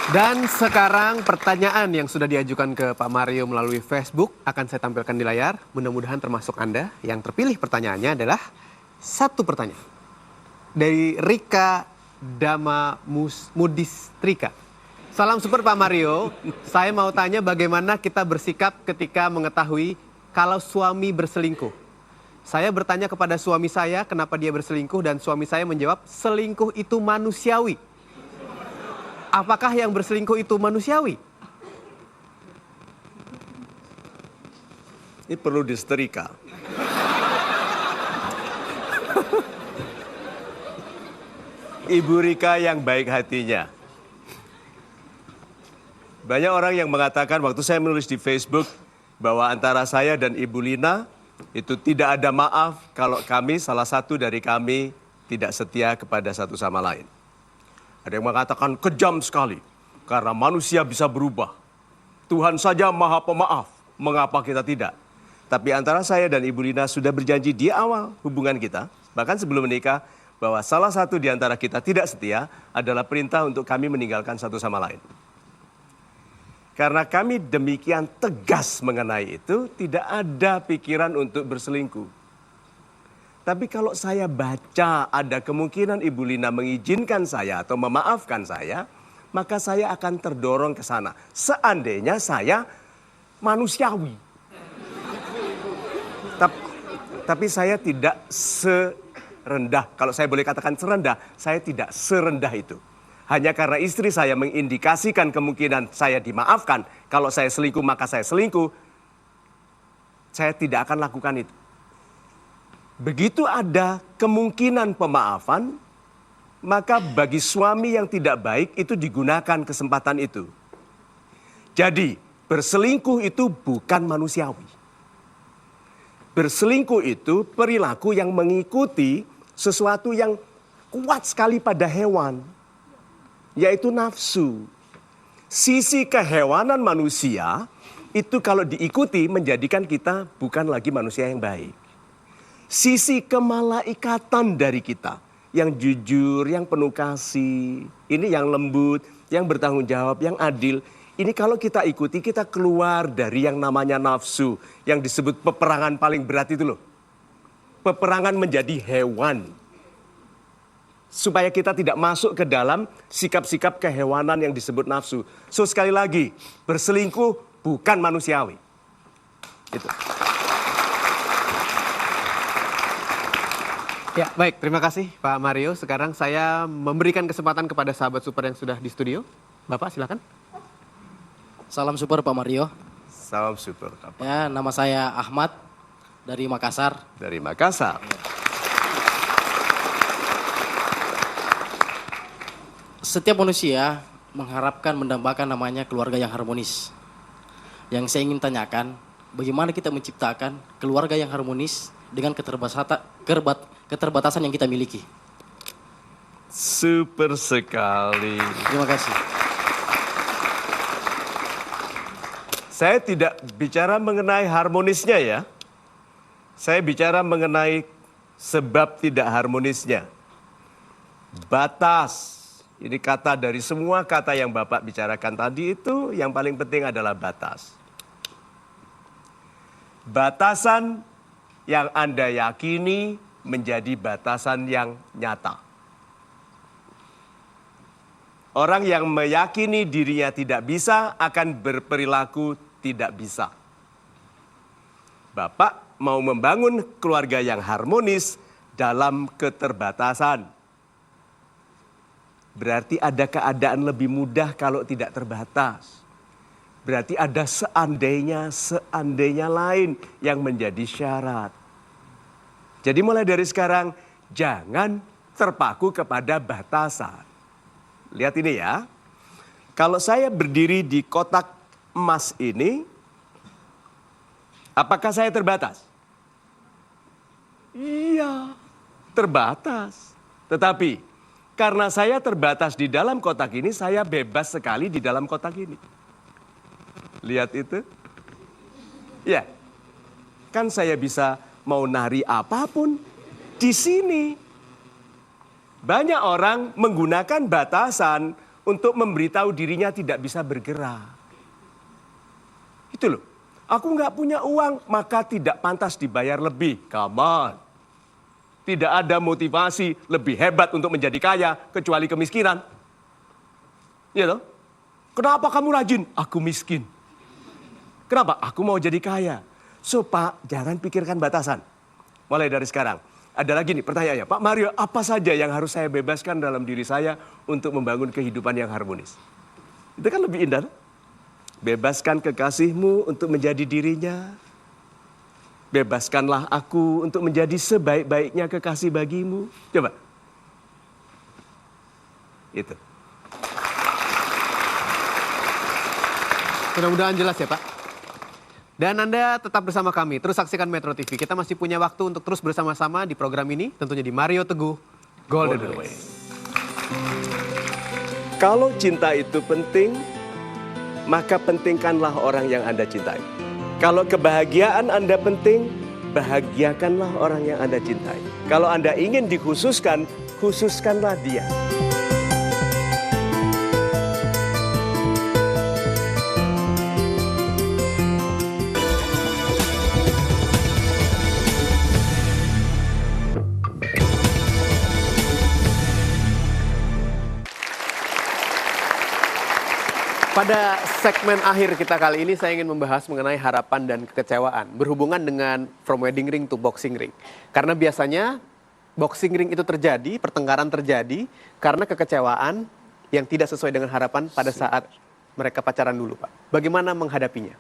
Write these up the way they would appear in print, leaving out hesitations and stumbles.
Dan sekarang pertanyaan yang sudah diajukan ke Pak Mario melalui Facebook akan saya tampilkan di layar. Mudah-mudahan termasuk Anda. Yang terpilih pertanyaannya adalah satu pertanyaan. Dari Rika Dama Mudistrika. Salam super Pak Mario. Saya mau tanya bagaimana kita bersikap ketika mengetahui kalau suami berselingkuh. Saya bertanya kepada suami saya kenapa dia berselingkuh dan suami saya menjawab selingkuh itu manusiawi. Apakah yang berselingkuh itu manusiawi? Ini perlu disetrika. Ibu Rika yang baik hatinya. Banyak orang yang mengatakan waktu saya menulis di Facebook bahwa antara saya dan Ibu Lina itu tidak ada maaf kalau kami, salah satu dari kami, tidak setia kepada satu sama lain. Ada yang mengatakan kejam sekali karena manusia bisa berubah. Tuhan saja maha pemaaf, mengapa kita tidak? Tapi antara saya dan Ibu Lina sudah berjanji di awal hubungan kita, bahkan sebelum menikah, bahwa salah satu di antara kita tidak setia adalah perintah untuk kami meninggalkan satu sama lain. Karena kami demikian tegas mengenai itu, tidak ada pikiran untuk berselingkuh. Tapi kalau saya baca ada kemungkinan Ibu Lina mengizinkan saya atau memaafkan saya, maka saya akan terdorong ke sana. Seandainya saya manusiawi. Tapi saya tidak serendah, kalau saya boleh katakan serendah, saya tidak serendah itu. Hanya karena istri saya mengindikasikan kemungkinan saya dimaafkan, kalau saya selingkuh maka saya selingkuh, saya tidak akan lakukan itu. Begitu ada kemungkinan pemaafan, maka bagi suami yang tidak baik itu digunakan kesempatan itu. Jadi berselingkuh itu bukan manusiawi. Berselingkuh itu perilaku yang mengikuti sesuatu yang kuat sekali pada hewan, yaitu nafsu. Sisi kehewanan manusia itu kalau diikuti menjadikan kita bukan lagi manusia yang baik. Sisi kemalaikatan dari kita, yang jujur, yang penuh kasih, ini yang lembut, yang bertanggung jawab, yang adil. Ini kalau kita ikuti, kita keluar dari yang namanya nafsu, yang disebut peperangan paling berat itu loh. Peperangan menjadi hewan. Supaya kita tidak masuk ke dalam sikap-sikap kehewanan yang disebut nafsu. So sekali lagi, berselingkuh bukan manusiawi. Itu. Ya, baik. Terima kasih Pak Mario. Sekarang saya memberikan kesempatan kepada sahabat super yang sudah di studio. Bapak silakan. Salam super Pak Mario. Salam super. Ya, nama saya Ahmad dari Makassar. Dari Makassar. Setiap manusia mengharapkan mendambakan namanya keluarga yang harmonis. Yang saya ingin tanyakan, bagaimana kita menciptakan keluarga yang harmonis dengan keterbatasan yang kita miliki. Super sekali. Terima kasih. Saya tidak bicara mengenai harmonisnya ya. Saya bicara mengenai sebab tidak harmonisnya. Batas. Ini kata dari semua kata yang Bapak bicarakan tadi itu yang paling penting adalah batas. Batasan yang Anda yakini menjadi batasan yang nyata. Orang yang meyakini dirinya tidak bisa akan berperilaku tidak bisa. Bapak mau membangun keluarga yang harmonis dalam keterbatasan. Berarti ada keadaan lebih mudah kalau tidak terbatas. Berarti ada seandainya lain yang menjadi syarat. Jadi mulai dari sekarang, jangan terpaku kepada batasan. Lihat ini ya. Kalau saya berdiri di kotak emas ini, apakah saya terbatas? Iya, terbatas. Tetapi karena saya terbatas di dalam kotak ini, saya bebas sekali di dalam kotak ini. Lihat itu. Ya, kan saya bisa mau nari apapun di sini. Banyak orang menggunakan batasan untuk memberitahu dirinya tidak bisa bergerak. Itu loh. Aku nggak punya uang, maka tidak pantas dibayar lebih. Come on. Tidak ada motivasi lebih hebat untuk menjadi kaya kecuali kemiskinan. Ya loh. Kenapa kamu rajin? Aku miskin. Kenapa? Aku mau jadi kaya. So Pak, jangan pikirkan batasan. Mulai dari sekarang. Ada lagi nih pertanyaannya, Pak Mario, apa saja yang harus saya bebaskan dalam diri saya untuk membangun kehidupan yang harmonis? Itu kan lebih indah. Bebaskan kekasihmu untuk menjadi dirinya. Bebaskanlah aku untuk menjadi sebaik-baiknya kekasih bagimu. Coba. Itu. Mudah-mudahan jelas ya Pak. Dan Anda tetap bersama kami, terus saksikan Metro TV. Kita masih punya waktu untuk terus bersama-sama di program ini, tentunya di Mario Teguh Golden Way. Kalau cinta itu penting, maka pentingkanlah orang yang Anda cintai. Kalau kebahagiaan Anda penting, bahagiakanlah orang yang Anda cintai. Kalau Anda ingin dikhususkan, khususkanlah dia. Pada segmen akhir kita kali ini saya ingin membahas mengenai harapan dan kekecewaan berhubungan dengan from wedding ring to boxing ring. Karena biasanya boxing ring itu terjadi, pertengkaran terjadi karena kekecewaan yang tidak sesuai dengan harapan pada saat mereka pacaran dulu, Pak. Bagaimana menghadapinya?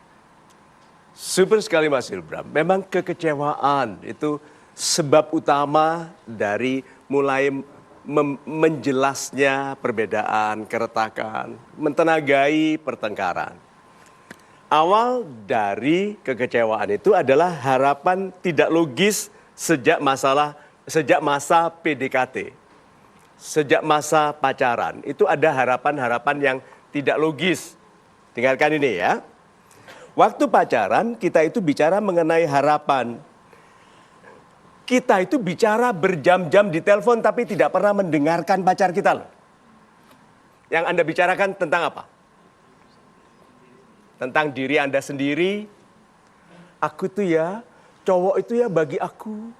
Super sekali Mas Ilbram. Memang kekecewaan itu sebab utama dari mulai menjelasnya perbedaan, keretakan, mentenagai pertengkaran. Awal dari kekecewaan itu adalah harapan tidak logis sejak masa PDKT. Sejak masa pacaran, itu ada harapan-harapan yang tidak logis. Dengarkan ini ya. Waktu pacaran kita itu bicara mengenai harapan. Kita itu bicara berjam-jam di telepon tapi tidak pernah mendengarkan pacar kita loh. Yang Anda bicarakan tentang apa? Tentang diri Anda sendiri. Aku tuh ya, cowok itu ya bagi aku.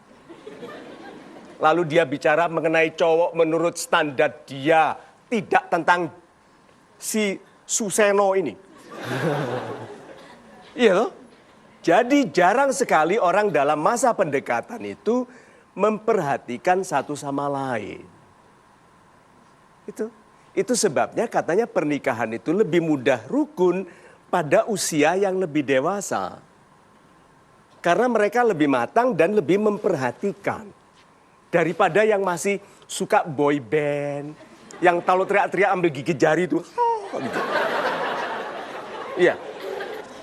Lalu dia bicara mengenai cowok menurut standar dia. Tidak tentang si Suseno ini. Iya loh. Jadi jarang sekali orang dalam masa pendekatan itu memperhatikan satu sama lain. Itu sebabnya katanya pernikahan itu lebih mudah rukun pada usia yang lebih dewasa. Karena mereka lebih matang dan lebih memperhatikan. Daripada yang masih suka boy band, yang kalau teriak-teriak ambil gigi jari itu. Gitu. Iya.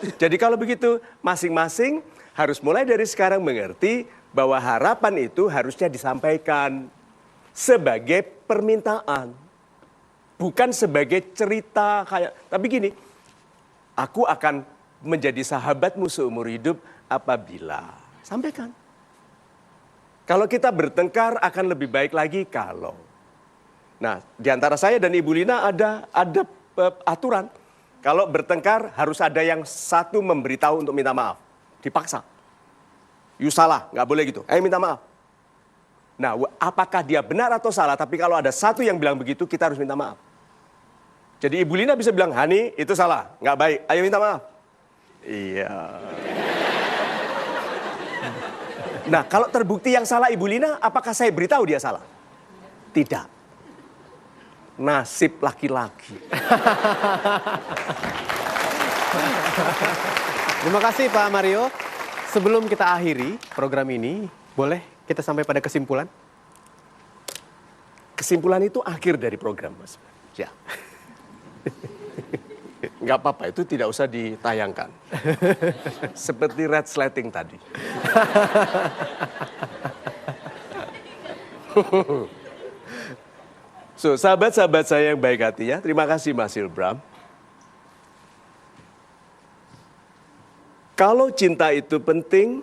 Jadi kalau begitu, masing-masing harus mulai dari sekarang mengerti bahwa harapan itu harusnya disampaikan sebagai permintaan. Bukan sebagai cerita kayak, tapi gini, aku akan menjadi sahabatmu seumur hidup apabila, sampaikan. Kalau kita bertengkar akan lebih baik lagi kalau. Nah, di antara saya dan Ibu Lina ada aturan. Kalau bertengkar harus ada yang satu memberitahu untuk minta maaf. Dipaksa. You salah, nggak boleh gitu. Ayo minta maaf. Nah, apakah dia benar atau salah? Tapi kalau ada satu yang bilang begitu, kita harus minta maaf. Jadi Ibu Lina bisa bilang, Hani itu salah, nggak baik. Ayo minta maaf. Iya. Nah, kalau terbukti yang salah Ibu Lina, apakah saya beritahu dia salah? Tidak. Nasib laki-laki. Terima kasih Pak Mario. Sebelum kita akhiri program ini, boleh kita sampai pada kesimpulan? Kesimpulan itu akhir dari program, Mas. Ya. Nggak apa-apa, itu tidak usah ditayangkan. Seperti red sleting tadi. So, sahabat-sahabat saya yang baik hatinya, terima kasih Mas Ilbram. Kalau cinta itu penting,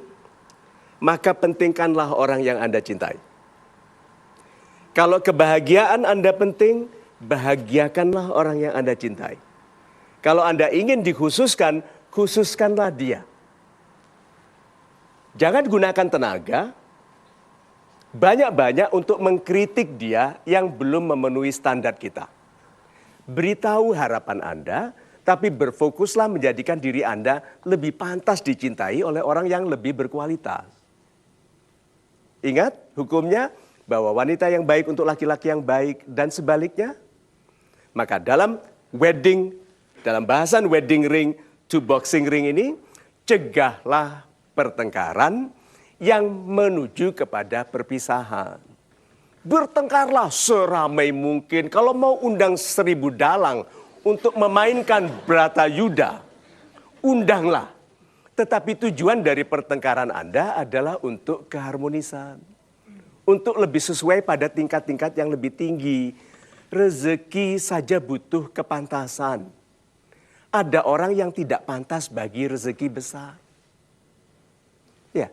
maka pentingkanlah orang yang Anda cintai. Kalau kebahagiaan Anda penting, bahagiakanlah orang yang Anda cintai. Kalau Anda ingin dikhususkan, khususkanlah dia. Jangan gunakan tenaga banyak-banyak untuk mengkritik dia yang belum memenuhi standar kita. Beritahu harapan Anda, tapi berfokuslah menjadikan diri Anda lebih pantas dicintai oleh orang yang lebih berkualitas. Ingat hukumnya bahwa wanita yang baik untuk laki-laki yang baik dan sebaliknya. Maka dalam bahasan wedding ring to boxing ring ini, cegahlah pertengkaran yang menuju kepada perpisahan. Bertengkarlah seramai mungkin. Kalau mau undang 1000 dalang untuk memainkan Bratayuda, undanglah. Tetapi tujuan dari pertengkaran Anda adalah untuk keharmonisan. Untuk lebih sesuai pada tingkat-tingkat yang lebih tinggi. Rezeki saja butuh kepantasan. Ada orang yang tidak pantas bagi rezeki besar. Ya.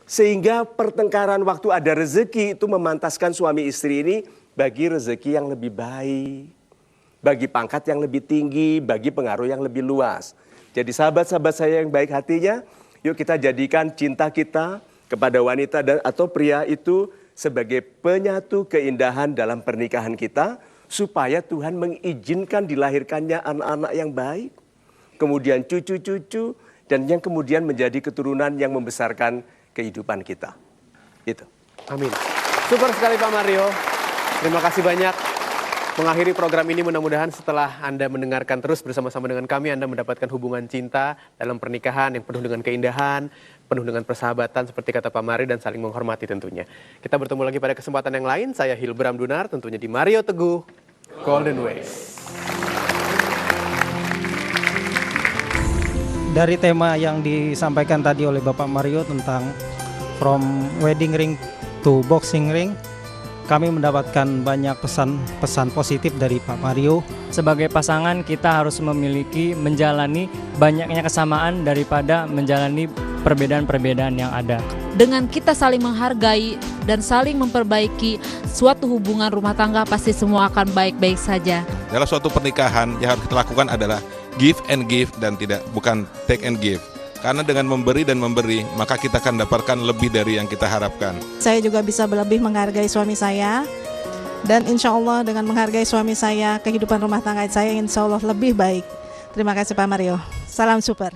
Sehingga pertengkaran waktu ada rezeki itu memantaskan suami istri ini bagi rezeki yang lebih baik. Bagi pangkat yang lebih tinggi, bagi pengaruh yang lebih luas. Jadi sahabat-sahabat saya yang baik hatinya, yuk kita jadikan cinta kita kepada wanita atau pria itu sebagai penyatu keindahan dalam pernikahan kita. Supaya Tuhan mengizinkan dilahirkannya anak-anak yang baik. Kemudian cucu-cucu. Dan yang kemudian menjadi keturunan yang membesarkan kehidupan kita. Itu. Amin. Super sekali Pak Mario. Terima kasih banyak. Mengakhiri program ini mudah-mudahan setelah Anda mendengarkan terus bersama-sama dengan kami, Anda mendapatkan hubungan cinta dalam pernikahan yang penuh dengan keindahan, penuh dengan persahabatan seperti kata Pak Mario dan saling menghormati tentunya. Kita bertemu lagi pada kesempatan yang lain. Saya Hilbram Dunar, tentunya di Mario Teguh, Golden Ways. Dari tema yang disampaikan tadi oleh Bapak Mario tentang from wedding ring to boxing ring, kami mendapatkan banyak pesan positif dari Pak Mario. Sebagai pasangan kita harus menjalani banyaknya kesamaan daripada menjalani perbedaan-perbedaan yang ada. Dengan kita saling menghargai dan saling memperbaiki suatu hubungan rumah tangga, pasti semua akan baik-baik saja. Dalam suatu pernikahan yang harus kita lakukan adalah give and give dan bukan take and give. Karena dengan memberi dan memberi, maka kita akan dapatkan lebih dari yang kita harapkan. Saya juga bisa lebih menghargai suami saya. Dan insya Allah dengan menghargai suami saya, kehidupan rumah tangga saya insya Allah lebih baik. Terima kasih Pak Mario. Salam super.